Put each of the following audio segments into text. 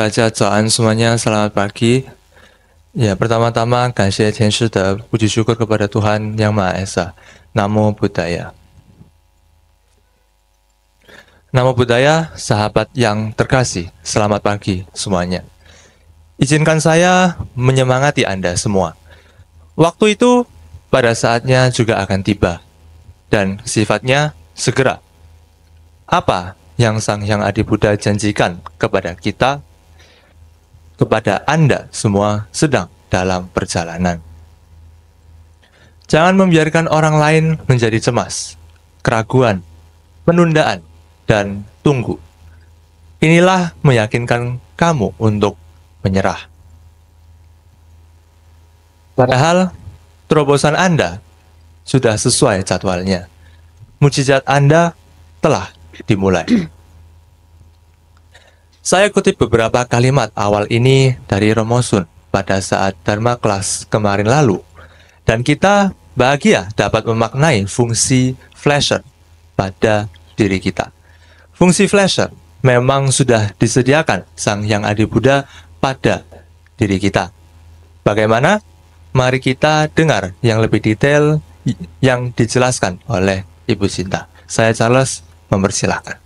大家早安 semuanya, selamat pagi. Ya, pertama-tama感谢天师的 puji syukur kepada Tuhan Yang Maha Esa. Namo Buddhaya. Namo Buddhaya, sahabat yang terkasih, selamat pagi semuanya. Izinkan saya menyemangati Anda semua. Waktu itu pada saatnya juga akan tiba, dan sifatnya segera. Apa yang Sang Hyang Adi Buddha janjikan kepada kita, kepada Anda semua sedang dalam perjalanan. Jangan membiarkan orang lain menjadi cemas, keraguan, penundaan, dan tunggu. Inilah meyakinkan kamu untuk menyerah. Padahal terobosan Anda sudah sesuai jadwalnya. Mukjizat Anda telah dimulai. Saya kutip beberapa kalimat awal ini dari Romo Sun pada saat Dharma kelas kemarin lalu, dan kita bahagia dapat memaknai fungsi flasher pada diri kita. Fungsi flasher memang sudah disediakan Sang Hyang Adi Buddha pada diri kita. Bagaimana? Mari kita dengar yang lebih detail yang dijelaskan oleh Ibu Sinta. Saya Charles mempersilahkan.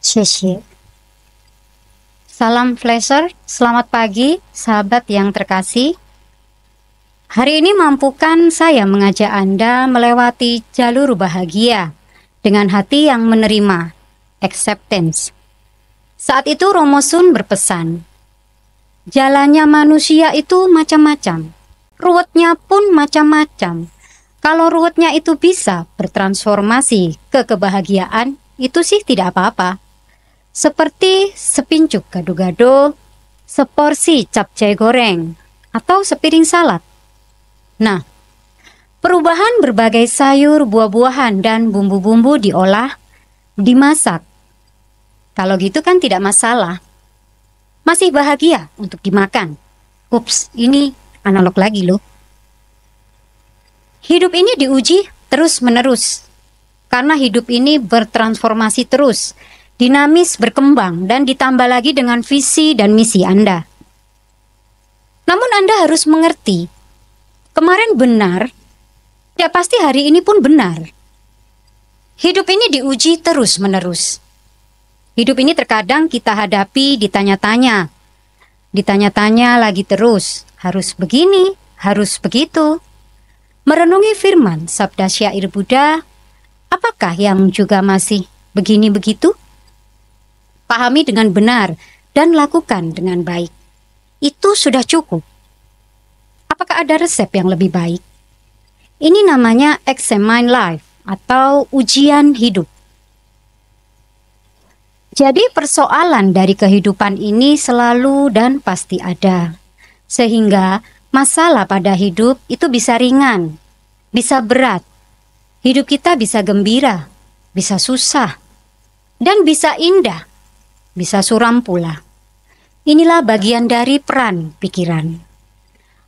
谢谢. Salam Flasher, selamat pagi sahabat yang terkasih. Hari ini mampukan saya mengajak Anda melewati jalur bahagia dengan hati yang menerima, acceptance. Saat itu Romo Sun berpesan, jalannya manusia itu macam-macam, ruwetnya pun macam-macam. Kalau ruwetnya itu bisa bertransformasi ke kebahagiaan, itu sih tidak apa-apa. Seperti sepincuk gado-gado, seporsi capcay goreng, atau sepiring salad. Nah, perubahan berbagai sayur, buah-buahan, dan bumbu-bumbu diolah, dimasak. Kalau gitu kan tidak masalah. Masih bahagia untuk dimakan. Ups, ini analog lagi loh. Hidup ini diuji terus-menerus. Karena hidup ini bertransformasi terus, dinamis, berkembang, dan ditambah lagi dengan visi dan misi Anda. Namun Anda harus mengerti, kemarin benar, tidak pasti hari ini pun benar. Hidup ini diuji terus-menerus. Hidup ini terkadang kita hadapi ditanya-tanya. Ditanya-tanya lagi terus, harus begini, harus begitu. Merenungi firman sabda syair Buddha, apakah yang juga masih begini begitu? Pahami dengan benar dan lakukan dengan baik. Itu sudah cukup. Apakah ada resep yang lebih baik? Ini namanya examine life atau ujian hidup. Jadi persoalan dari kehidupan ini selalu dan pasti ada. Sehingga masalah pada hidup itu bisa ringan, bisa berat. Hidup kita bisa gembira, bisa susah, dan bisa indah. Bisa suram pula. Inilah bagian dari peran pikiran.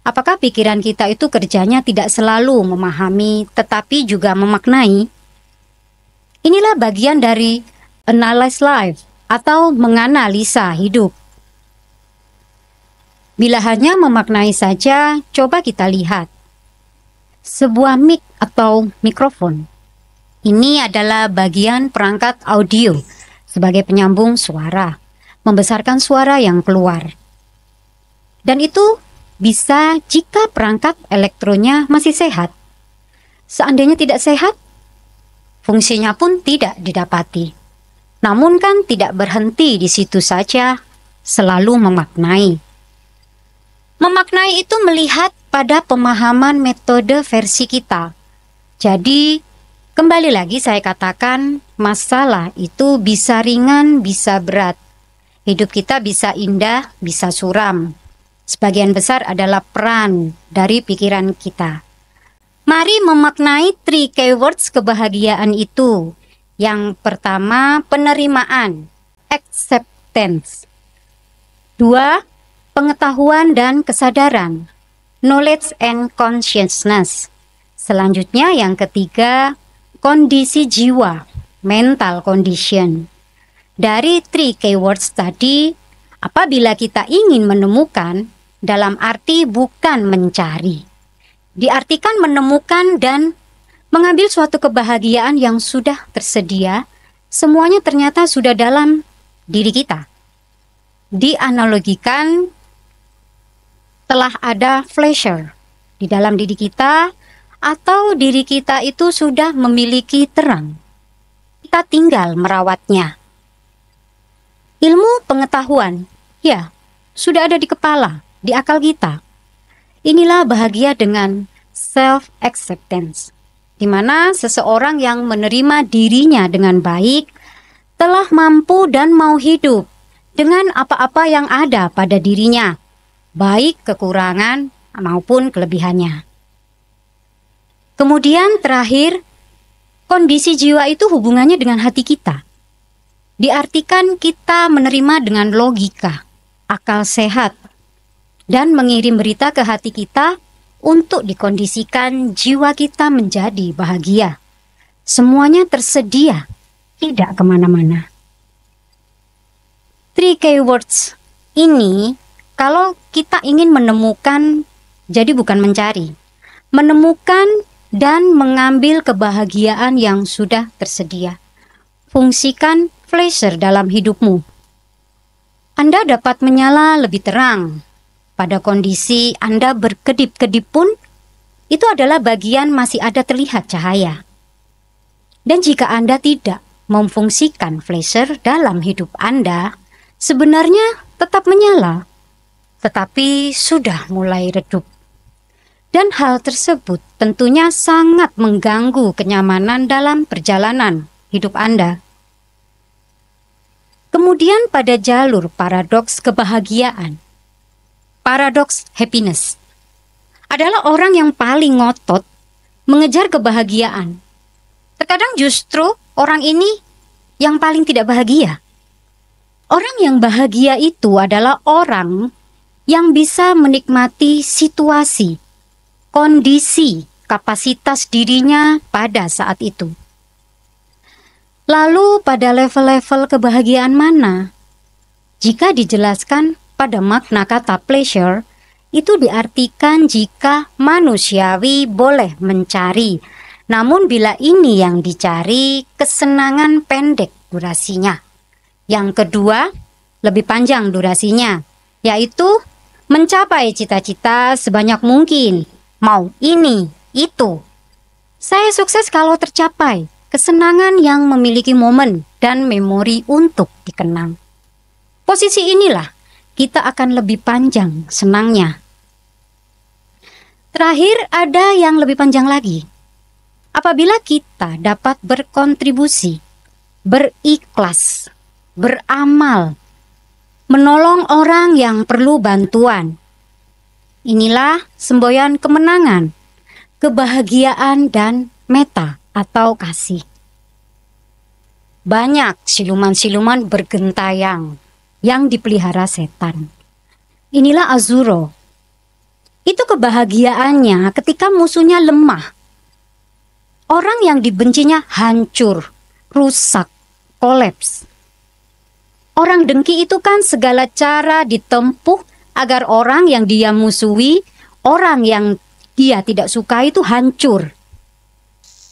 Apakah pikiran kita itu kerjanya tidak selalu memahami tetapi juga memaknai? Inilah bagian dari analyze life atau menganalisa hidup. Bila hanya memaknai saja, coba kita lihat. Sebuah mic atau mikrofon. Ini adalah bagian perangkat audio sebagai penyambung suara, membesarkan suara yang keluar. Dan itu bisa jika perangkat elektronnya masih sehat. Seandainya tidak sehat, fungsinya pun tidak didapati. Namun kan tidak berhenti di situ saja, selalu memaknai. Memaknai itu melihat pada pemahaman metode versi kita. Jadi, kembali lagi saya katakan, masalah itu bisa ringan, bisa berat. Hidup kita bisa indah, bisa suram. Sebagian besar adalah peran dari pikiran kita. Mari memaknai 3 keywords kebahagiaan itu. Yang pertama, penerimaan, acceptance. 2, pengetahuan dan kesadaran, knowledge and consciousness. Selanjutnya yang ketiga, kondisi jiwa, mental condition. Dari 3 keywords tadi, apabila kita ingin menemukan, dalam arti bukan mencari, diartikan menemukan dan mengambil suatu kebahagiaan yang sudah tersedia, semuanya ternyata sudah dalam diri kita. Dianalogikan telah ada pleasure di dalam diri kita, atau diri kita itu sudah memiliki terang. Kita tinggal merawatnya. Ilmu pengetahuan, ya, sudah ada di kepala, di akal kita. Inilah bahagia dengan self-acceptance, di mana seseorang yang menerima dirinya dengan baik telah mampu dan mau hidup dengan apa-apa yang ada pada dirinya, baik kekurangan maupun kelebihannya. Kemudian terakhir, kondisi jiwa itu hubungannya dengan hati kita. Diartikan kita menerima dengan logika, akal sehat, dan mengirim berita ke hati kita untuk dikondisikan jiwa kita menjadi bahagia. Semuanya tersedia, tidak kemana-mana. 3 keywords ini, kalau kita ingin menemukan, jadi bukan mencari, menemukan dan mengambil kebahagiaan yang sudah tersedia. Fungsikan pleasure dalam hidupmu. Anda dapat menyala lebih terang. Pada kondisi Anda berkedip-kedip pun, itu adalah bagian masih ada terlihat cahaya. Dan jika Anda tidak memfungsikan pleasure dalam hidup Anda, sebenarnya tetap menyala, tetapi sudah mulai redup. Dan hal tersebut tentunya sangat mengganggu kenyamanan dalam perjalanan hidup Anda. Kemudian pada jalur paradoks kebahagiaan, paradoks happiness, adalah orang yang paling ngotot mengejar kebahagiaan. Terkadang justru orang ini yang paling tidak bahagia. Orang yang bahagia itu adalah orang yang bisa menikmati situasi, kondisi, kapasitas dirinya pada saat itu. Lalu pada level-level kebahagiaan mana? Jika dijelaskan pada makna kata pleasure, itu diartikan jika manusiawi boleh mencari, namun bila ini yang dicari, kesenangan pendek durasinya. Yang kedua, lebih panjang durasinya, yaitu mencapai cita-cita sebanyak mungkin, mau ini, itu. Saya sukses kalau tercapai. Kesenangan yang memiliki momen dan memori untuk dikenang. Posisi inilah kita akan lebih panjang senangnya. Terakhir ada yang lebih panjang lagi. Apabila kita dapat berkontribusi, berikhlas, beramal, menolong orang yang perlu bantuan. Inilah semboyan kemenangan, kebahagiaan dan meta atau kasih. Banyak siluman-siluman bergentayang yang dipelihara setan. Inilah Azuro. Itu kebahagiaannya ketika musuhnya lemah. Orang yang dibencinya hancur, rusak, kolaps. Orang dengki itu kan segala cara ditempuh agar orang yang dia musuhi, orang yang dia tidak suka itu hancur.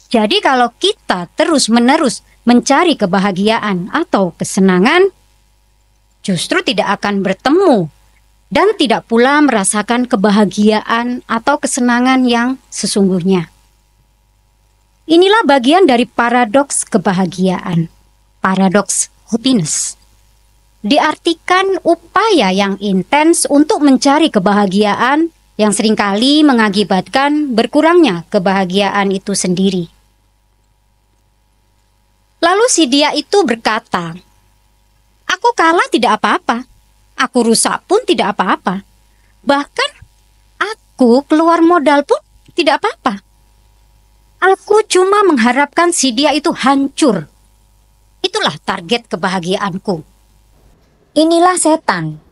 Jadi kalau kita terus-menerus mencari kebahagiaan atau kesenangan, justru tidak akan bertemu dan tidak pula merasakan kebahagiaan atau kesenangan yang sesungguhnya. Inilah bagian dari paradoks kebahagiaan, paradoks happiness. Diartikan upaya yang intens untuk mencari kebahagiaan yang seringkali mengakibatkan berkurangnya kebahagiaan itu sendiri. Lalu si dia itu berkata, "Aku kalah tidak apa-apa, aku rusak pun tidak apa-apa, bahkan aku keluar modal pun tidak apa-apa. Aku cuma mengharapkan si dia itu hancur. Itulah target kebahagiaanku." Inilah setan.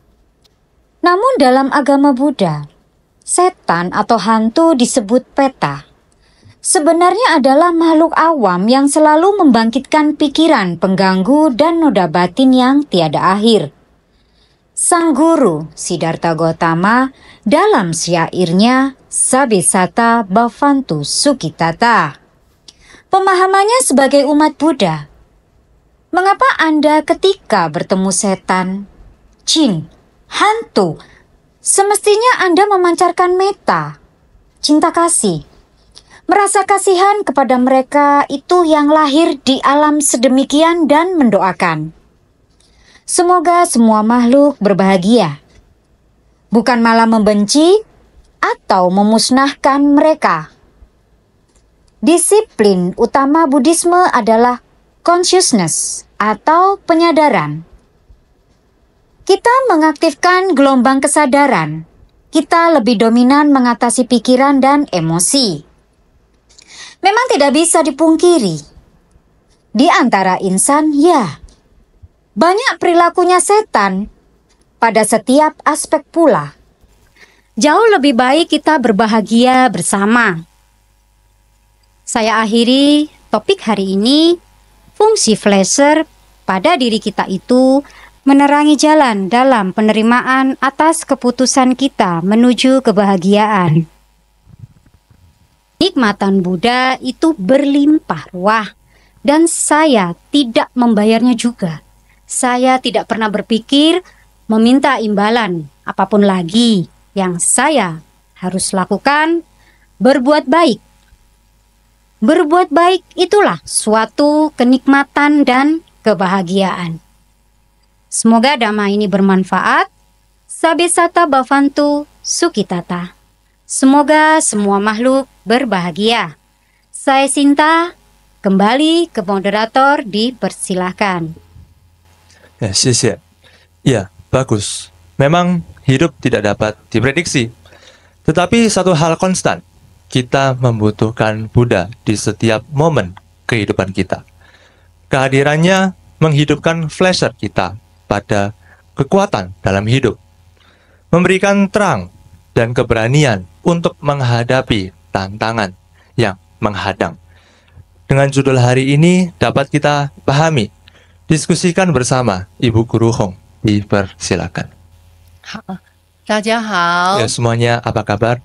Namun dalam agama Buddha, setan atau hantu disebut peta. sebenarnya adalah makhluk awam yang selalu membangkitkan pikiran pengganggu dan noda batin yang tiada akhir. Sang guru Siddhartha Gautama dalam syairnya Sabesata Bhavantu Sukhitata. Pemahamannya sebagai umat Buddha. Mengapa Anda ketika bertemu setan, jin, hantu, semestinya Anda memancarkan metta, cinta kasih, merasa kasihan kepada mereka itu yang lahir di alam sedemikian dan mendoakan. Semoga semua makhluk berbahagia, bukan malah membenci atau memusnahkan mereka. Disiplin utama Buddhisme adalah consciousness atau penyadaran. Kita mengaktifkan gelombang kesadaran. Kita lebih dominan mengatasi pikiran dan emosi. Memang tidak bisa dipungkiri. Di antara insan, ya, banyak perilakunya setan pada setiap aspek pula. Jauh lebih baik kita berbahagia bersama. Saya akhiri topik hari ini, fungsi pleasure pada diri kita itu menerangi jalan dalam penerimaan atas keputusan kita menuju kebahagiaan. Nikmatan Buddha itu berlimpah ruah dan saya tidak membayarnya juga. Saya tidak pernah berpikir meminta imbalan apapun lagi. Yang saya harus lakukan berbuat baik. Berbuat baik itulah suatu kenikmatan dan kebahagiaan. Semoga dhamma ini bermanfaat. Sabesata Bhavantu Sukhitata. Semoga semua makhluk berbahagia. Saya Sinta, kembali ke moderator, dipersilahkan. Ya, 谢谢. Ya, bagus. Memang hidup tidak dapat diprediksi. Tetapi satu hal konstan, kita membutuhkan Buddha di setiap momen kehidupan kita. Kehadirannya menghidupkan flasher kita pada kekuatan dalam hidup, memberikan terang dan keberanian untuk menghadapi tantangan yang menghadang. Dengan judul hari ini dapat kita pahami, diskusikan bersama Ibu Guru Hong. Dipersilakan. 好，大家好。 Ya, semuanya apa kabar?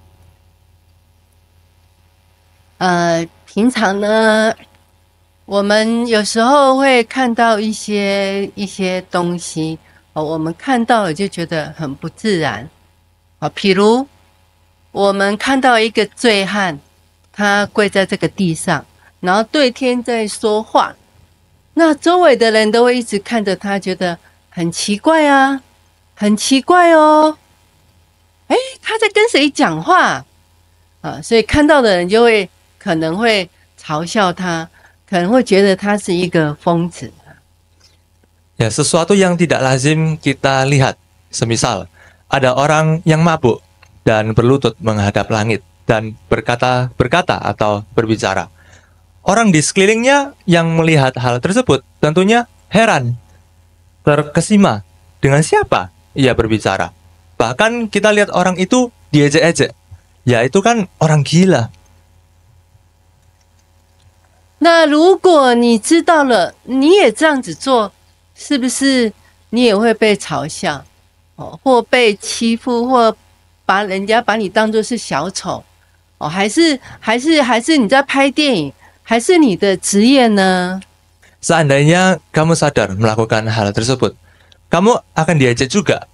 平常呢，我们有时候会看到一些东西，我们看到了就觉得很不自然。譬如我们看到一个醉汉，他跪在这个地上，然后对天在说话，那周围的人都会一直看着他，觉得很奇怪啊，很奇怪哦。哎，他在跟谁讲话啊？所以看到的人就会可能会嘲笑他，可能会觉得他是一个疯子。 Ya, sesuatu yang tidak lazim kita lihat. Semisal, ada orang yang mabuk dan berlutut menghadap langit dan berkata atau berbicara. Orang di sekelilingnya yang melihat hal tersebut tentunya heran, terkesima dengan siapa ia berbicara. Bahkan kita lihat orang itu diejek-ejek. Ya, itu kan orang gila. 那如果你知道了，你也这样子做，是不是你也会被嘲笑，或被欺负，或人家把你当作是小丑，还是你在拍电影，还是你的职业呢？ Seandainya kamu sadar melakukan hal tersebut, kamu akan diejek juga.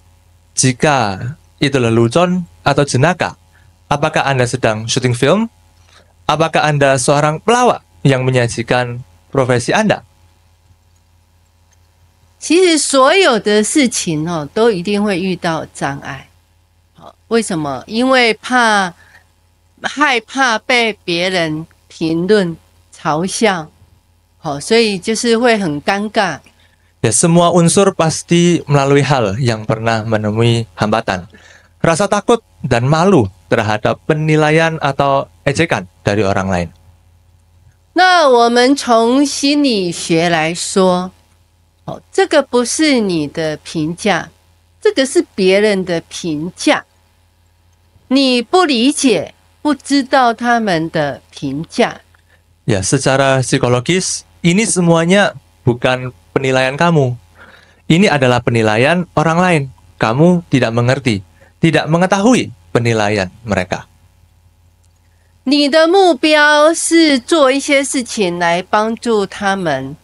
Jika itu lelucon atau jenaka, apakah Anda sedang syuting film? Apakah Anda seorang pelawak yang menyajikan profesi Anda? 其实所有的事情都一定会遇到障碍。为什么？因为害怕被别人评论、嘲笑，所以就是会很尴尬。 Ya, semua unsur pasti melalui hal yang pernah menemui hambatan. Rasa takut dan malu terhadap penilaian atau ejekan dari orang lain. 那我们从心理学来说，这个不是你的评价，这个是别人的评价。你不理解、不不知道他们的评价。Ya, secara psikologis, ini semuanya bukan penilaian kamu. Ini adalah penilaian orang lain. Kamu tidak mengerti, tidak mengetahui penilaian mereka. 你的目标是做一些事情来帮助他们，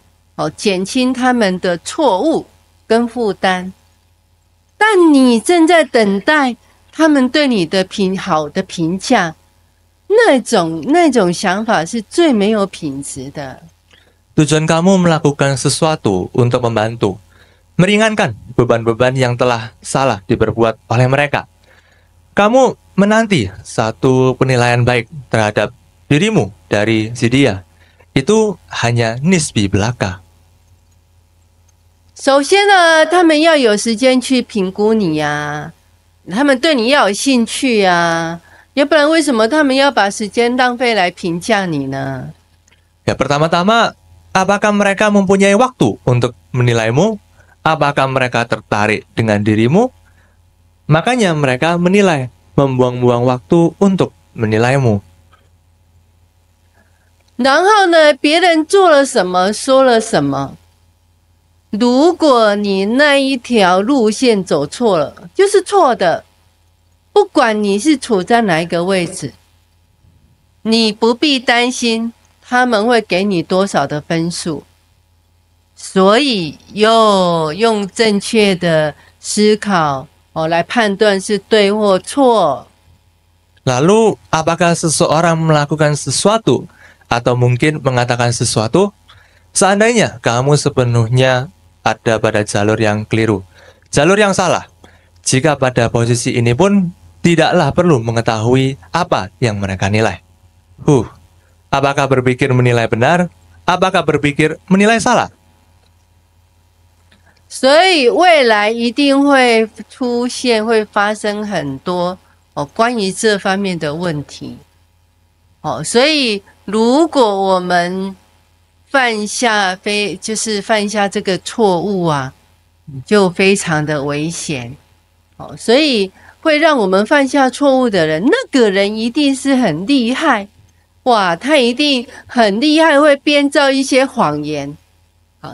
减轻他们的错误跟负担。但你正在等待他们对你的好的评价，那种想法是最没有品质的。Tujuan kamu melakukan sesuatu untuk membantu, meringankan beban-beban yang telah salah diperbuat oleh mereka. Kamu menanti satu penilaian baik terhadap dirimu dari si dia. Itu hanya nisbi belaka. 首先呢，他们要有时间去评估你呀，他们对你要有兴趣呀，要不然为什么他们要把时间浪费来评价你呢？ Ya, pertama-tama, apakah mereka mempunyai waktu untuk menilaimu? Apakah mereka tertarik dengan dirimu? Makanya mereka menilai, membuang-buang waktu untuk menilaimu. 然后呢，别人做了什么，说了什么，如果你那一条路线走错了，就是错的。不管你是处在哪一个位置，你不必担心他们会给你多少的分数。所以用正确的思考来判断是对或错。 Lalu, apakah seseorang melakukan sesuatu atau mungkin mengatakan sesuatu? Seandainya kamu sepenuhnya ada pada jalur yang keliru, jalur yang salah, jika pada posisi ini pun tidaklah perlu mengetahui apa yang mereka nilai. Apakah berpikir menilai benar? Apakah berpikir menilai salah? 所以未来一定会出现、会发生很多关于这方面的问题。所以如果我们犯下这个错误啊，就非常的危险。所以会让我们犯下错误的人，那个人一定是很厉害，哇，他一定很厉害，会编造一些谎言。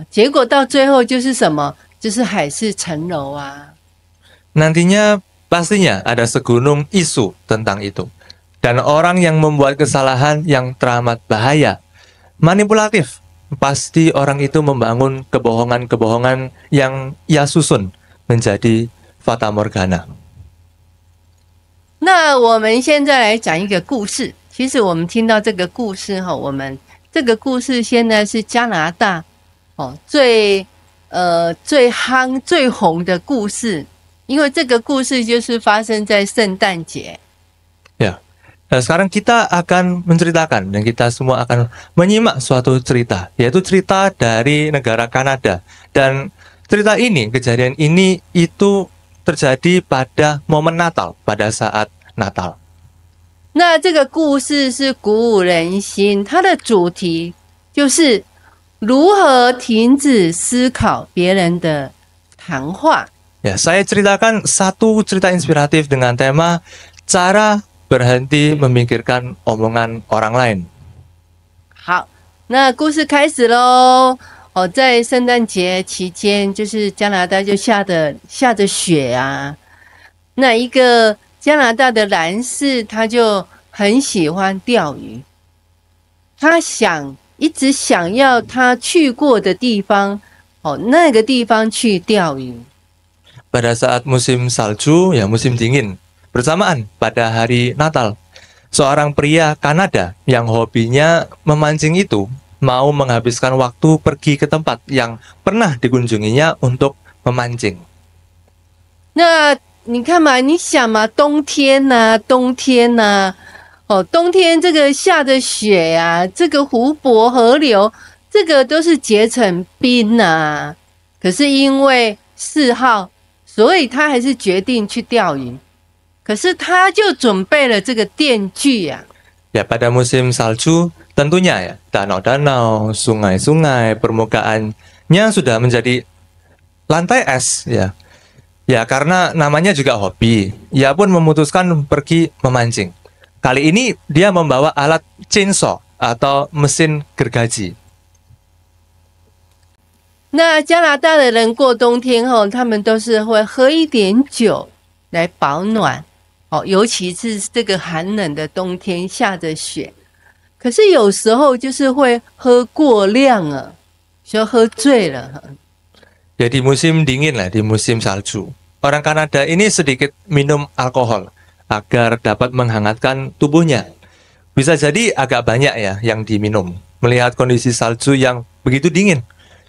结果到最后就是什么？就是海市蜃楼啊。 Nantinya pastinya ada segunung isu tentang itu. Dan orang yang membuat kesalahan yang teramat bahaya, manipulatif, pasti orang itu membangun kebohongan-kebohongan yang ia susun menjadi fata morgana. 那我们现在来讲一个故事。其实我们听到这个故事我们这个故事现在是加拿大最夯最红的故事，因为这个故事就是发生在圣诞节。 Ya, sekarang kita akan menceritakan dan kita semua akan menyimak suatu cerita, yaitu cerita dari negara Kanada. Dan cerita ini, kejadian ini itu terjadi pada momen Natal, pada saat Natal. 那这个故事是鼓舞人心，它的主题就是如何停止思考别人的谈话。 Ya, saya ceritakan satu cerita inspiratif dengan tema cara berhenti memikirkan omongan orang lain. 好，那故事开始咯。在圣诞节期间，就是加拿大就下着雪啊。那一个加拿大的男士，他就很喜欢钓鱼，他一直想要他去过的地方，那个地方去钓鱼。 Pada saat musim salju, ya musim dingin, bersamaan pada hari Natal, seorang pria Kanada yang hobinya memancing itu mau menghabiskan waktu pergi ke tempat yang pernah dikunjunginya untuk memancing. 那你看嘛，你想嘛，冬天呐、冬天这个下着雪呀、这个湖泊、河流，这个都是结成冰呐、可是因为嗜好，所以他还是决定去钓鱼。可是他就准备了这个电锯呀、Ya, pada musim salju, tentunya ya, danau-danau, sungai-sungai, permukaannya sudah menjadi lantai es, ya. Ya, karena namanya juga hobi, ia pun memutuskan pergi memancing. Kali ini dia membawa alat chainsaw atau mesin gergaji. 那加拿大的人过冬天后，他们都是会喝一点酒来保暖，尤其是这个寒冷的冬天下着雪，可是有时候就是会喝过量了，就喝醉了。Ya di musim dingin lah, di musim salju. Orang Kanada ini sedikit minum alkohol agar dapat menghangatkan tubuhnya. Bisa jadi agak banyak ya yang diminum. Melihat kondisi salju yang begitu dingin,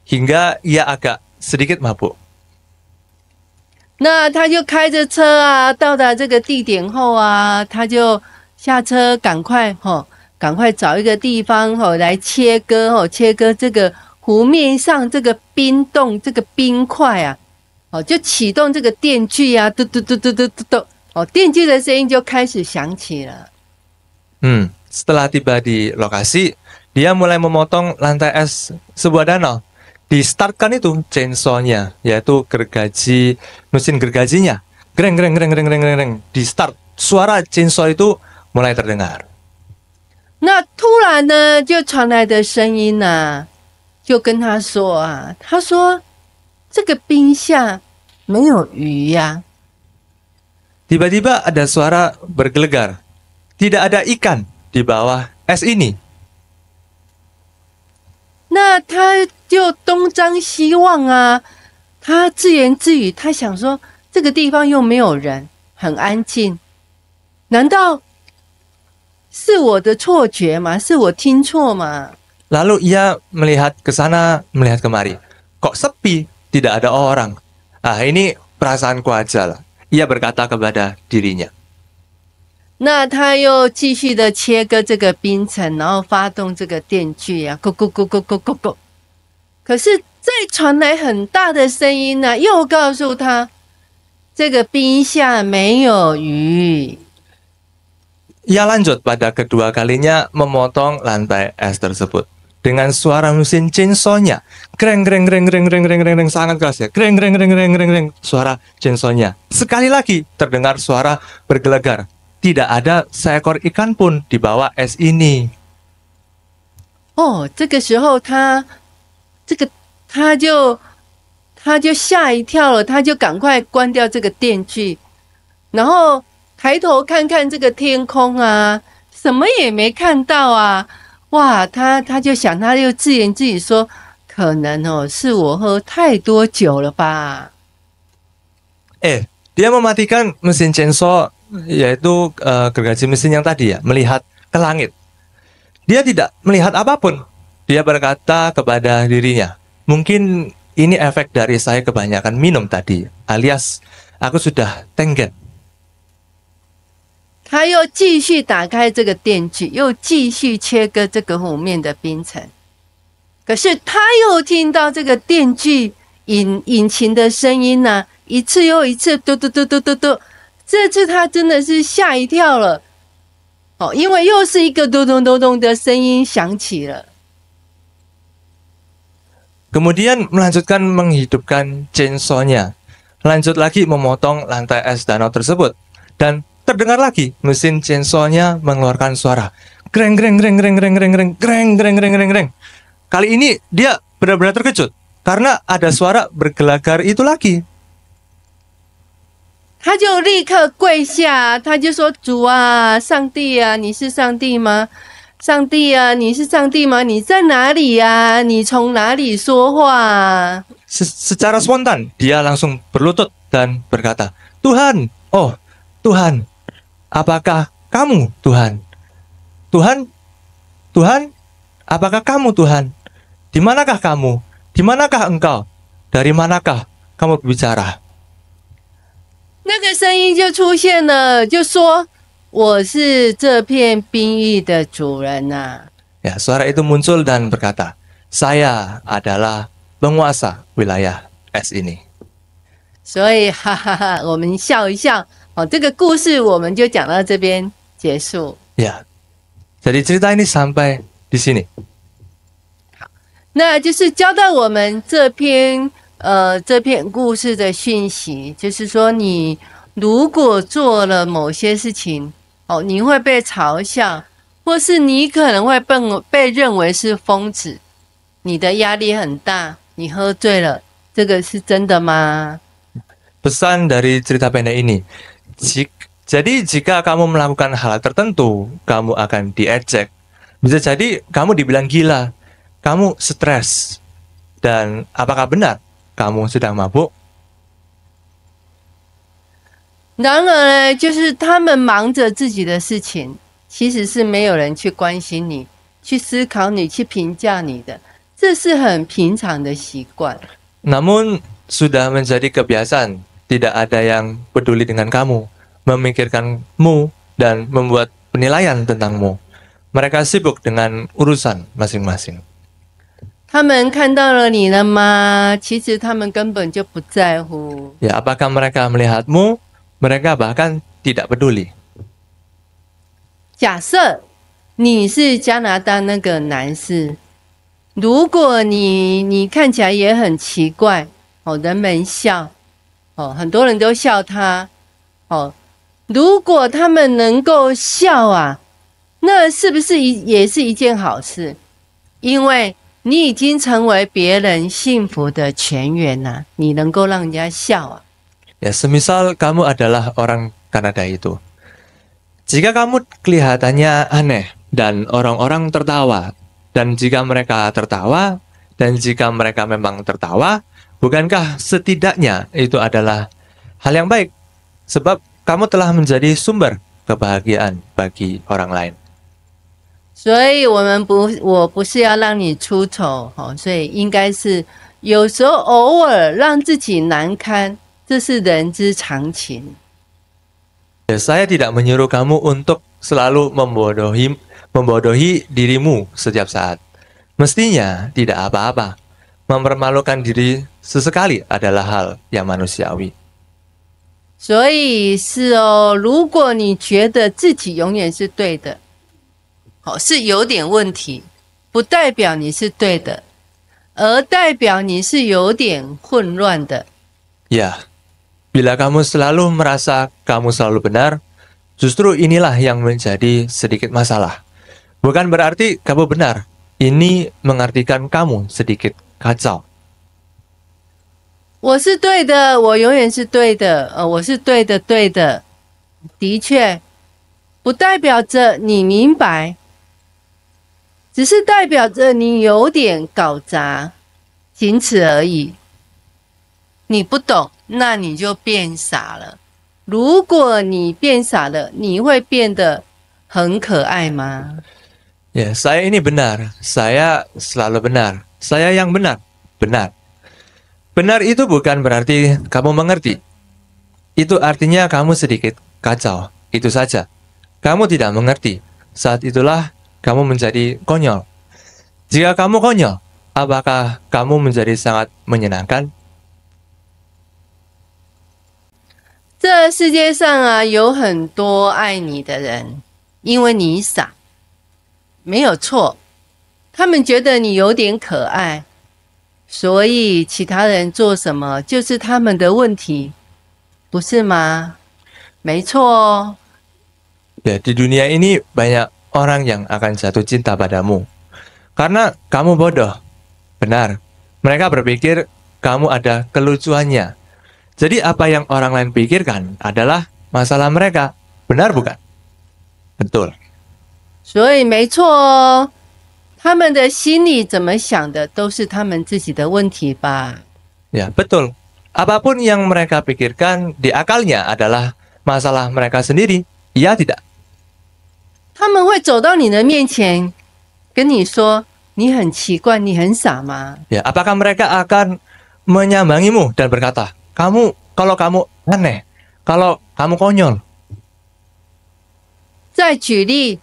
hingga ia agak sedikit mabuk. 那他就开着车啊，到达这个地点后啊，他就下车赶快找一个地方来切割这个湖面上这个冰冻这个冰块啊，就启动这个电锯啊，嘟嘟嘟嘟嘟嘟嘟，电锯的声音就开始响起了。Setelah tiba di lokasi, dia mulai memotong lantai es sebuah danau. Di-startkan itu chainsaw-nya, yaitu gergaji, mesin gergajinya. Greng, greng, greng, greng, greng, greng, greng. Di-start, suara chainsaw itu mulai terdengar. 那突然呢，就传来的声音啊，就跟他说啊，他说这个冰下没有鱼呀。Tiba-tiba ada suara bergelegar. Tidak ada ikan di bawah es ini. 那他就东张西望啊，他自言自语，他想说这个地方又没有人，很安静，难道是我的错觉吗？是我听错吗？ Lalu ia melihat ke sana, melihat kemari. Kok sepi, tidak ada orang. Ini perasaanku aja lah. Ia berkata kepada dirinya. 那他又继续的切割这个冰层，然后发动这个电锯啊，咕咕咕咕咕咕咕。可是再传来很大的声音呢，又告诉他这个冰下没有鱼。 Ia lanjut pada kedua kalinya memotong lantai es tersebut. Dengan suara mesin chainsaw-nya. Greng, greng, greng, greng, greng, greng, greng, greng, sangat keras ya. Greng, greng, greng, greng, greng, greng, suara chainsaw-nya. Sekali lagi terdengar suara bergelegar. Tidak ada seekor ikan pun di bawah es ini. 这个时候他就吓一跳了，他就赶快关掉这个电锯，然后抬头看看这个天空啊，什么也没看到啊！哇，他就想，他又自言自语说，可能是我喝太多酒了吧。Dia mematikan mesin chainsaw, yaitu gergaji mesin yang tadi ya, melihat ke langit. Dia tidak melihat apapun. Dia berkata kepada dirinya, mungkin ini efek dari saya kebanyakan minum tadi, alias aku sudah tengget. 他又继续打开这个电锯，又继续切割这个湖面的冰层。可是他又听到这个电锯引擎的声音呢，一次又一次，嘟嘟嘟嘟嘟嘟。这次他真的是吓一跳了，因为又是一个咚咚咚咚的声音响起了。 Kemudian melanjutkan menghidupkan chainsaw-nya. Lanjut lagi memotong lantai es danau tersebut. Dan terdengar lagi mesin chainsaw-nya mengeluarkan suara. Greng, greng, greng, greng, greng, greng, greng, greng, greng, greng, greng, greng. Kali ini dia benar-benar terkejut. Karena ada suara bergelegar itu lagi. 他就立刻跪下，他就说：“主啊，上帝啊，你是上帝吗？上帝啊，你是上帝吗？你在哪里呀？你从哪里说话？” Secara spontan dia langsung berlutut dan berkata, Tuhan, oh Tuhan, apakah kamu Tuhan? Tuhan, Tuhan, apakah kamu Tuhan? Di manakah kamu? Di manakah engkau? Dari manakah kamu berbicara? 那个声音就出现了，就说：“我是这片冰域的主人呐。” Ya, suara itu muncul dan berkata, saya adalah penguasa wilayah es ini. 所以，哈哈哈，我们笑一笑。这个故事我们就讲到这边结束。Ya, jadi cerita ini sampai di sini. 那就是交代我们这篇故事的讯息，就是说，你如果做了某些事情，你会被嘲笑，或是你可能会被认为是疯子，你的压力很大，你喝醉了，这个是真的吗？ Pesan dari cerita pendek ini, jadi jika kamu melakukan hal tertentu, kamu akan diejek. Bisa jadi kamu dibilang gila, kamu stres, dan apakah benar kamu sedang mabuk? 然而呢，就是他们忙着自己的事情，其实是没有人去关心你，去思考你，去评价你的，这是很平常的习惯。 Namun sudah menjadi kebiasaan, tidak ada yang peduli dengan kamu, memikirkanmu, dan membuat penilaian tentangmu. Mereka sibuk dengan urusan masing-masing. 他们看到了你了吗？其实他们根本就不在乎。 Ya, apakah mereka melihatmu? Mereka bahkan tidak peduli. 假设你是加拿大那个男士，如果你看起来也很奇怪，人们笑，很多人都笑他，如果他们能够笑啊，那是不是也是一件好事？因为你已经成为别人幸福的泉源啊，你能够让人家笑啊。 Ya, semisal kamu adalah orang Kanada itu. Jika kamu kelihatannya aneh dan orang-orang tertawa, dan jika mereka tertawa, dan jika mereka memang tertawa, bukankah setidaknya itu adalah hal yang baik? Sebab kamu telah menjadi sumber kebahagiaan bagi orang lain. 所以我不是要让你出丑，所以应该是有时候偶尔让自己难堪。 这是人之常情。 Ya, saya tidak menyuruh kamu untuk selalu membodohi dirimu setiap saat. Mestinya tidak apa-apa. Mempermalukan diri sesekali adalah hal yang manusiawi. 所以是如果你觉得自己永远是对的，是有点问题，不代表你是对的，而代表你是有点混乱的。 Ya. Bila kamu selalu merasa kamu selalu benar, justru inilah yang menjadi sedikit masalah. Bukan berarti kamu benar, ini mengartikan kamu sedikit kacau. 我是对的，我永远是对的，我是对的，对的，的确，不代表着你明白，只是代表着你有点搞砸，仅此而已。你不懂。 那你就变傻了。如果你变傻了，你会变得很可爱吗？ Ya, saya ini benar. Saya selalu benar. Saya yang benar. Benar. Benar itu bukan berarti kamu mengerti. Itu artinya kamu sedikit kacau. Itu saja. Kamu tidak mengerti. Saat itulah kamu menjadi konyol. Jika kamu konyol, apakah kamu menjadi sangat menyenangkan? 这世界上啊，有很多爱你的人，因为你傻，没有错。他们觉得你有点可爱，所以其他人做什么就是他们的问题，不是吗？没错哦。 Ya, di dunia ini banyak orang yang akan jatuh cinta padamu karena kamu bodoh. Benar, mereka berpikir kamu ada kelucuannya. Jadi apa yang orang lain pikirkan adalah masalah mereka. Benar bukan? Betul. 所以没错哦，他们的心里怎么想的都是他们自己的问题吧。 Ya, betul. Apapun yang mereka pikirkan di akalnya adalah masalah mereka sendiri. Iya tidak? 他们会走到你的面前，跟你说你很奇怪，你很傻吗？ Ya, apakah mereka akan menyambangimu dan berkata, kalau kamu aneh, kalau kamu konyol. 再举例，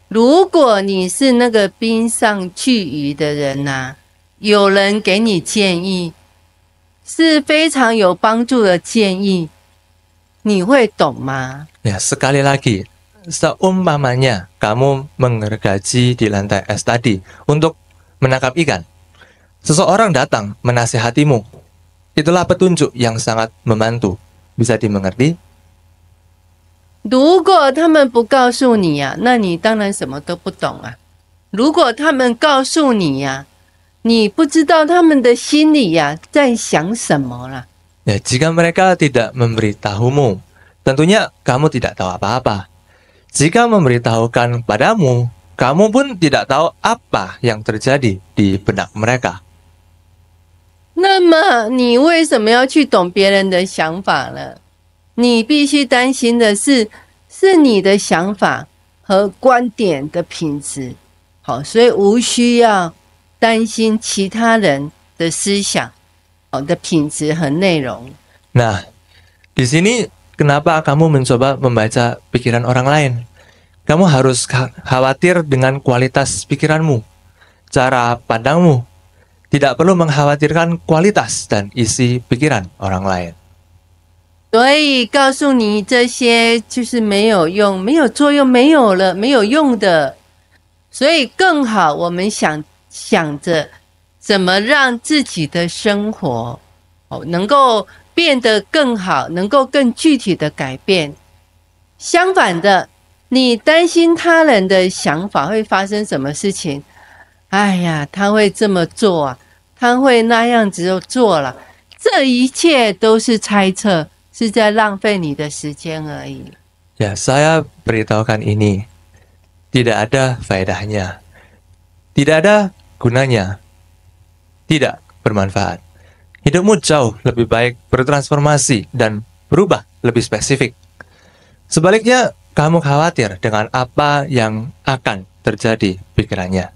如果你是那个冰上巨鱼的人呐、有人给你建议，是非常有帮助的建议，你会懂吗？ Ya, sekali lagi, seumpamanya kamu menggergaji di lantai es tadi untuk menangkap ikan. Seseorang datang menasihatimu. Itulah petunjuk yang sangat membantu. Bisa dimengerti? 如果他们不告诉你呀，那你当然什么都不懂啊。如果他们告诉你呀，你不知道他们的心里呀在想什么啦。Ya, jika mereka tidak memberitahumu, tentunya kamu tidak tahu apa-apa. Jika memberitahukan padamu, kamu pun tidak tahu apa yang terjadi di benak mereka. 那么你为什么要去懂别人的想法呢？你必须担心的是你的想法和观点的品质。好，所以无需要担心其他人的思想的品质和内容。 Nah, di sini kenapa kamu mencoba membaca pikiran orang lain? Kamu harus khawatir dengan kualitas pikiranmu, cara pandangmu. Tidak perlu mengkhawatirkan kualitas dan isi pikiran orang lain. 所以告诉你这些就是没有用、没有作用、没有了、没有用的。所以更好，我们想着怎么让自己的生活能够变得更好，能够更具体的改变。相反的，你担心他人的想法会发生什么事情？哎呀，他会这么做啊，他会那样子就做了，这一切都是猜测，是在浪费你的时间而已。 Ya, saya beritahukan ini. Tidak ada faedahnya. Tidak ada gunanya. Tidak bermanfaat. Hidupmu jauh lebih baik bertransformasi dan berubah lebih spesifik. Sebaliknya, kamu khawatir dengan apa yang akan terjadi pikirannya.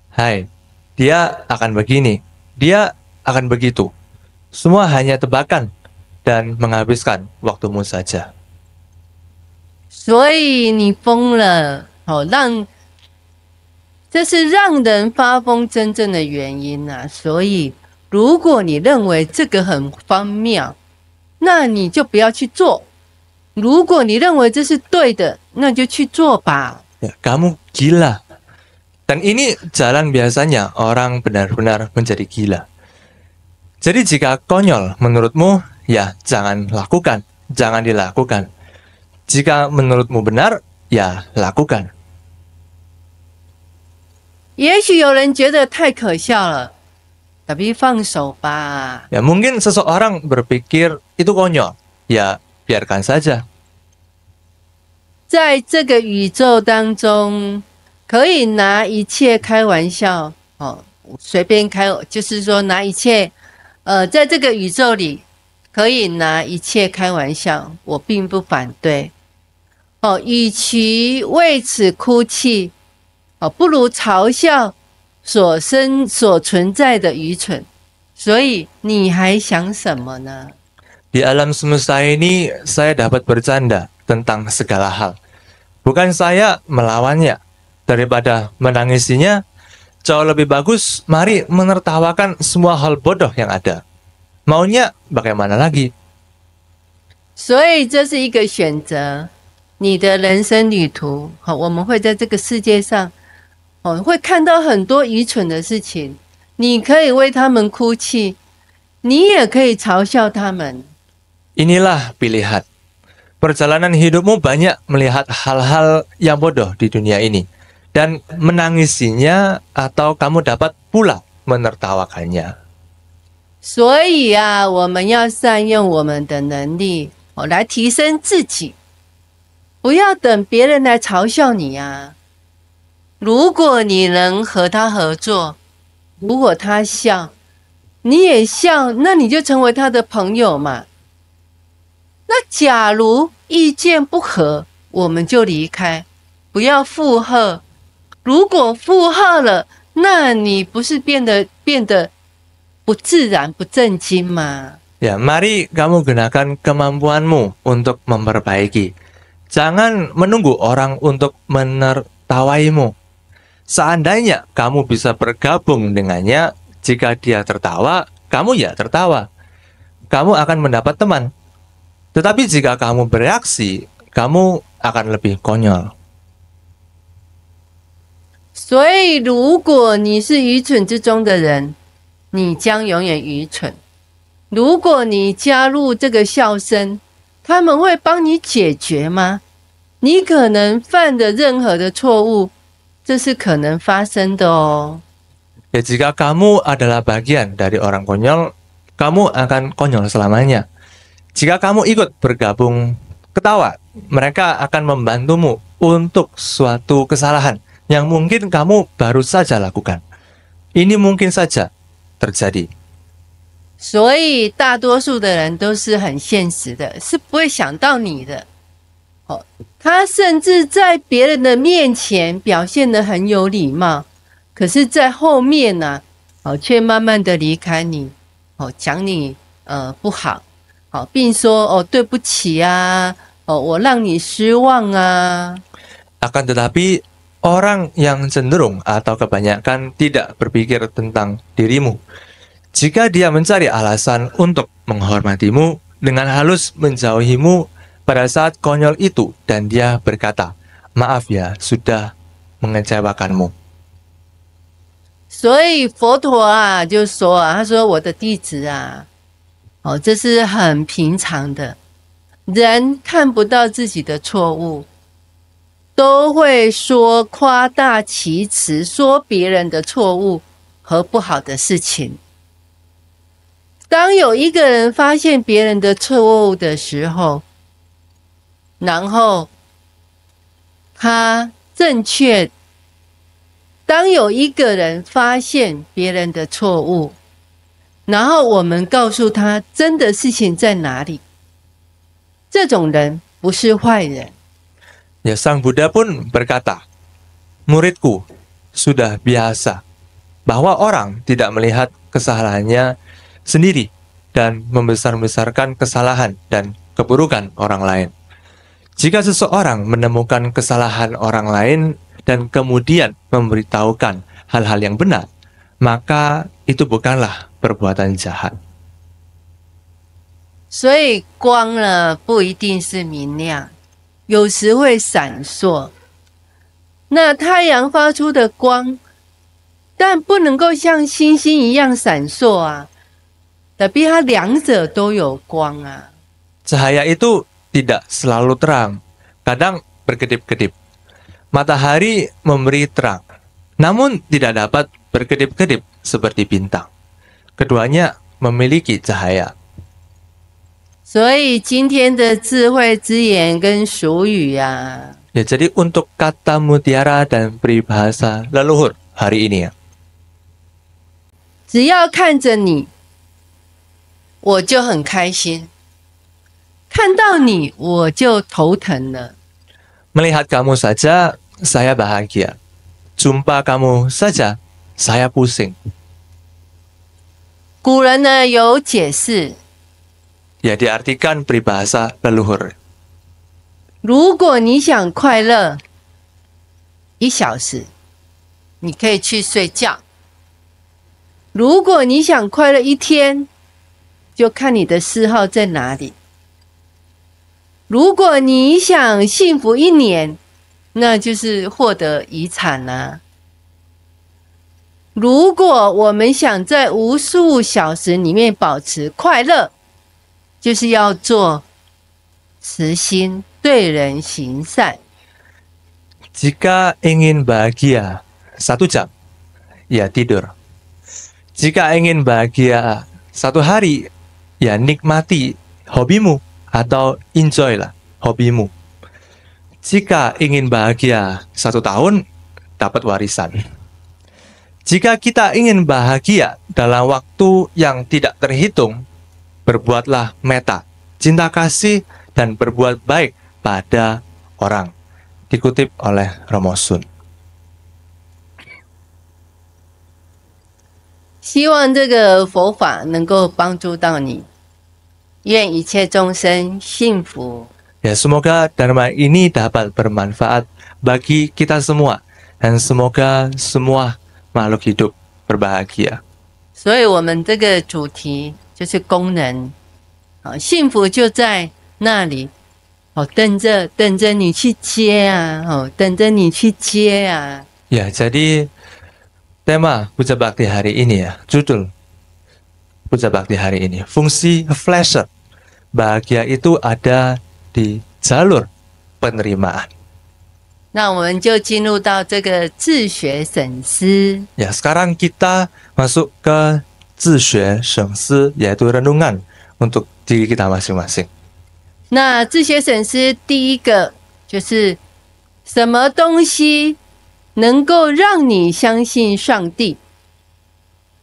Hai, dia akan begini, dia akan begitu. Semua hanya tebakan dan menghabiskan waktumu saja. 所以你疯了，这是让人发疯真正的原因啊。所以，如果你认为这个很荒谬，那你就不要去做；如果你认为这是对的，那就去做吧。 Ya, kamu gila. Dan ini jalan biasanya orang benar-benar menjadi gila. Jadi jika konyol menurutmu, ya jangan lakukan, jangan dilakukan. Jika menurutmu benar, ya lakukan. 也许有人觉得太可笑了， tapi 放手吧。 Ya mungkin seseorang berpikir itu konyol, ya biarkan saja. 在这个宇宙当中，可以拿一切开玩笑，随便开，就是说拿一切，在这个宇宙里可以拿一切开玩笑，我并不反对。与其为此哭泣，不如嘲笑所存在的愚蠢。所以你还想什么呢？ Di alam semesta ini, saya dapat bercanda tentang segala hal. Bukan saya melawannya. Daripada menangisinya, jauh lebih bagus mari menertawakan semua hal bodoh yang ada. Maunya bagaimana lagi? 所以这是一个选择，你的人生旅途。我们会在这个世界上，会看到很多愚蠢的事情。你可以为他们哭泣，你也可以嘲笑他们。 Inilah pilihan. Perjalanan hidupmu banyak melihat hal-hal yang bodoh di dunia ini. Dan menangisinya atau kamu dapat pula menertawakannya. 所以啊，我们要善用我们的能力，来提升自己，不要等别人来嘲笑你啊。如果你能和他合作，如果他笑，你也笑，那你就成为他的朋友嘛。那假如意见不合，我们就离开，不要附和。如果附和了，那你不是变得不自然、不正经吗？ Ya, mari kamu gunakan kemampuanmu untuk memperbaiki. Jangan menunggu orang untuk menertawaimu. Seandainya kamu bisa bergabung dengannya, jika dia tertawa, kamu ya tertawa. Kamu akan mendapat teman. Tetapi jika kamu bereaksi, kamu akan lebih konyol. 所以，如果你是愚蠢之中的人，你将永远愚蠢。如果你加入这个笑声，他们会帮你解决吗？你可能犯的任何的错误，这是可能发生的哦。Ya, jika kamu adalah bagian dari orang konyol, kamu akan konyol selamanya. Jika kamu ikut bergabung ketawa, mereka akan membantumu untuk suatu kesalahan yang mungkin kamu baru saja lakukan. Ini mungkin saja terjadi. 所以大多数的人都是很现实的，是不会想到你的。哦，他甚至在别人的面前表现得很有礼貌，可是，在后面呢，却慢慢的离开你，讲你不好，并说对不起啊，我让你失望啊。Akan tetapi, orang yang cenderung atau kebanyakan tidak berpikir tentang dirimu. Jika dia mencari alasan untuk menghormatimu, dengan halus menjauhimu pada saat konyol itu, dan dia berkata, maaf ya, sudah mengecewakanmu. 所以佛陀啊就说啊，他说我的弟子啊，这是很平常的，人看不到自己的错误，都会说夸大其词，说别人的错误和不好的事情。当有一个人发现别人的错误的时候，然后他正确。当有一个人发现别人的错误，然后我们告诉他真的事情在哪里，这种人不是坏人。Ya, Sang Buddha pun berkata, muridku sudah biasa bahwa orang tidak melihat kesalahannya sendiri dan membesar-besarkan kesalahan dan keburukan orang lain. Jika seseorang menemukan kesalahan orang lain dan kemudian memberitahukan hal-hal yang benar, maka itu bukanlah perbuatan jahat. 所以光呢不一定是明亮，有时会闪烁。那太阳发出的光，但不能够像星星一样闪烁啊，tapi它两者都有光啊。 Cahaya itu tidak selalu terang, kadang berkedip-kedip. Matahari memberi terang, namun tidak dapat berkedip-kedip seperti bintang. Keduanya memiliki cahaya. 所以今天的智慧之言跟俗语呀， Ya, jadi untuk kata mutiara dan peribahasa leluhur hari ini ya, 只要看着你，我就很开心；看到你，我就头疼了。 melihat kamu saja saya bahagia, jumpa kamu saja saya pusing. 古人呢有解释， Ya, diartikan peribahasa leluhur. 如果你想快乐1小时，你可以去睡觉；如果你想快乐1天，就看你的嗜好在哪里。 如果你想幸福1年，那就是获得遗产啦。如果我们想在无数小时里面保持快乐，就是要做慈心，对人行善。 Jika ingin bahagia 1 jam, ya tidur. Jika ingin bahagia 1 hari, ya nikmati hobimu atau enjoy lah hobimu. Jika ingin bahagia 1 tahun, dapat warisan. Jika kita ingin bahagia dalam waktu yang tidak terhitung, berbuatlah metta, cinta kasih, dan berbuat baik pada orang. Dikutip oleh Romo Sun. 希望这个佛法能够帮助到你，愿一切众生幸福。 Ya, semoga Dharma ini dapat bermanfaat bagi kita semua, dan semoga semua makhluk hidup berbahagia. 所以，我们这个主题就是功能，幸福就在那里，等着你去接啊，等着你去接啊。 Ya, jadi tema Puja Bakti hari ini ya, judul Puja Bakti hari ini, fungsi flasher. Bahagia itu ada di jalur penerimaan. 那我们就进入到这个自学省思。 Ya, sekarang kita masuk ke 自学省思, yaitu renungan untuk diri kita masing-masing. 那自学省思第一个就是什么东西能够让你相信上帝？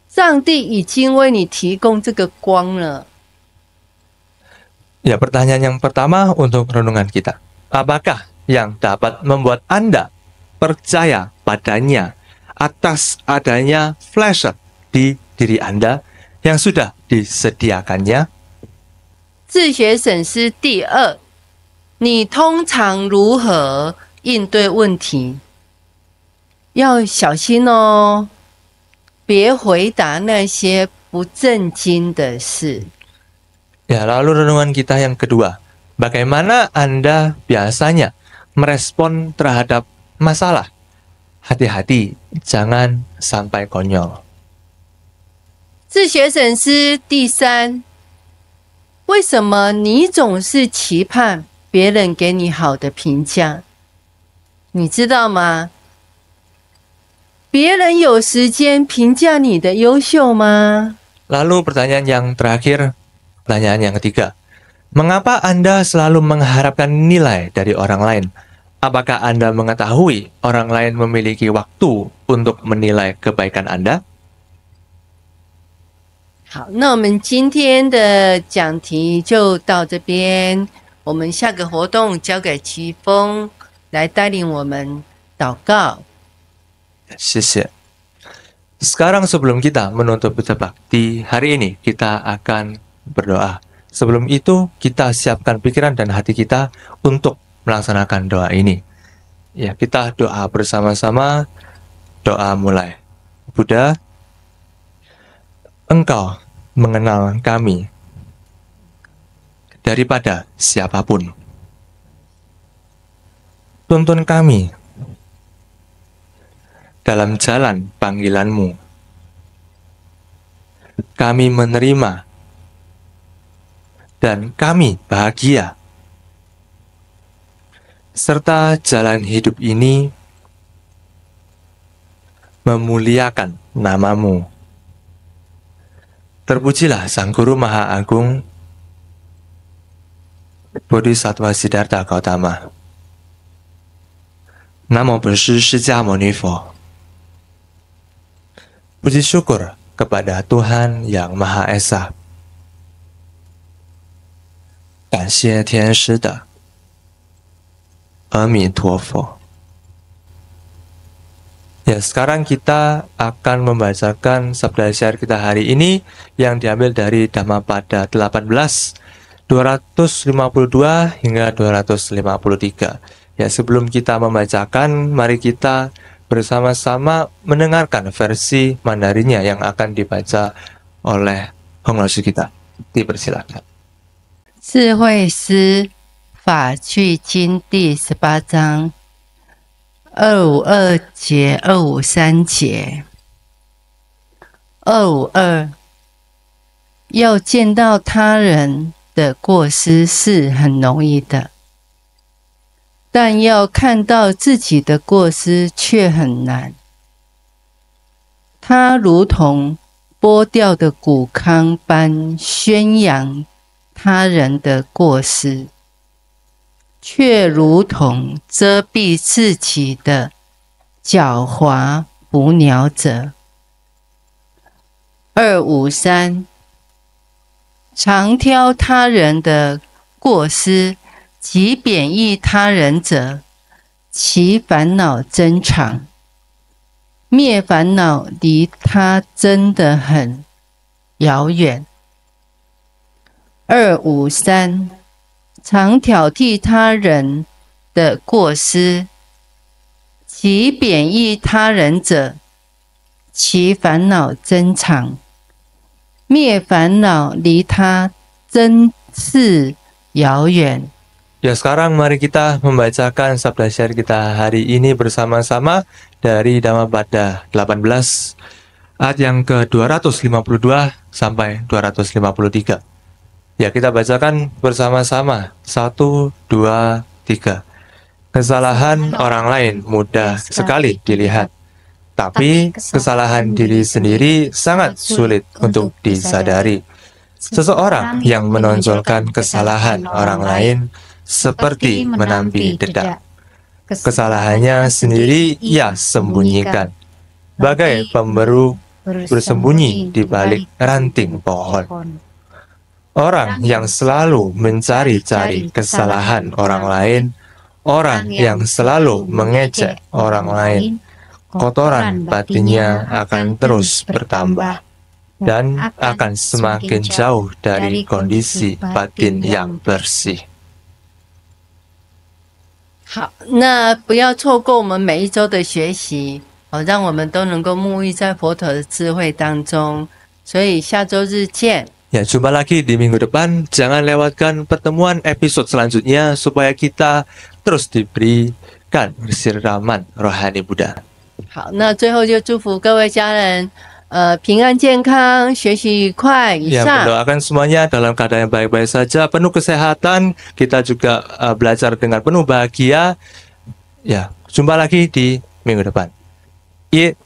上帝已经为你提供这个光了。 Ya, pertanyaan yang pertama untuk renungan kita. Apakah yang dapat membuat Anda percaya padanya atas adanya flasher di diri Anda yang sudah disediakannya? 自学省思第二，你通常如何应对问题？要小心哦，别回答那些不正经的事。 Ya, lalu renungan kita yang kedua. Bagaimana Anda biasanya merespon terhadap masalah? Hati-hati, jangan sampai konyol. 自学省思第三，为什么你总是期盼别人给你好的评价？你知道吗？别人有时间评价你的优秀吗？ Lalu pertanyaan yang terakhir, pertanyaan yang ketiga. Mengapa Anda selalu mengharapkan nilai dari orang lain? Apakah Anda mengetahui orang lain memiliki waktu untuk menilai kebaikan Anda? 好，那我们今天的讲题就到这边。我们下个活动交给奇峰来带领我们祷告。 Sisi. Sekarang sebelum kita menutup Buta Bakti, hari ini kita akan berdoa. Sebelum itu, kita siapkan pikiran dan hati kita untuk melaksanakan doa ini. Ya, kita doa bersama-sama. Doa mulai. Buddha, Engkau mengenal kami daripada siapapun. Tuntun kami dalam jalan panggilan-Mu. Kami menerima dan kami bahagia. Serta jalan hidup ini memuliakan nama-Mu. Terpujilah Sang Guru Maha Agung, Bodhisattva Siddhartha Gautama. Namo Buddhasa释迦牟尼佛. Puji syukur kepada Tuhan Yang Maha Esa. 感谢天师的阿弥陀佛. Ya, sekarang kita akan membacakan sabda syair kita hari ini yang diambil dari Dhammapada 18, 252 hingga 253. Ya, sebelum kita membacakan, mari kita bersama-sama mendengarkan versi Mandarinnya yang akan dibaca oleh Honglaoshi kita. Dipersilakan. 智慧师法趣经第18章252节253节。252要见到他人的过失是很容易的，但要看到自己的过失却很难。它如同剥掉的谷糠般宣扬他人的过失，却如同遮蔽自己的狡猾捕鸟者。253常挑他人的过失及贬义他人者，其烦恼增长。灭烦恼离他真的很遥远。253常挑剔他人的过失及贬义他人者，其烦恼增长。灭烦恼离他真是遥远。 Ya, sekarang mari kita membacakan sabda syair kita hari ini bersama-sama dari Dhammapada 18 ayat yang ke-252 sampai 253. Ya, kita bacakan bersama-sama. 1, 2, 3. Kesalahan orang lain mudah sekali dilihat, tapi kesalahan diri sendiri sangat sulit untuk disadari. Seseorang yang menonjolkan kesalahan orang lain seperti menampi dedak. Kesalahannya sendiri ia sembunyikan, bagai pemberu bersembunyi di balik ranting pohon. Orang yang selalu mencari-cari kesalahan orang lain, orang yang selalu mengejek orang lain, kotoran batinnya akan terus bertambah dan akan semakin jauh dari kondisi batin yang bersih. 好，那不要错过我们每一周的学习，让我们都能够沐浴在佛陀的智慧当中。所以下周日见。 Ya, jumpa lagi di minggu depan. Jangan lewatkan pertemuan episode selanjutnya supaya kita terus diberikan siraman rohani Buddha. 好，那最后就祝福各位家人，平安健康，学习愉快。以 Ya, 上。 mendoakan semuanya dalam keadaan yang baik-baik saja, penuh kesehatan. Kita juga belajar dengan penuh bahagia. Ya, jumpa lagi di minggu depan. Ye.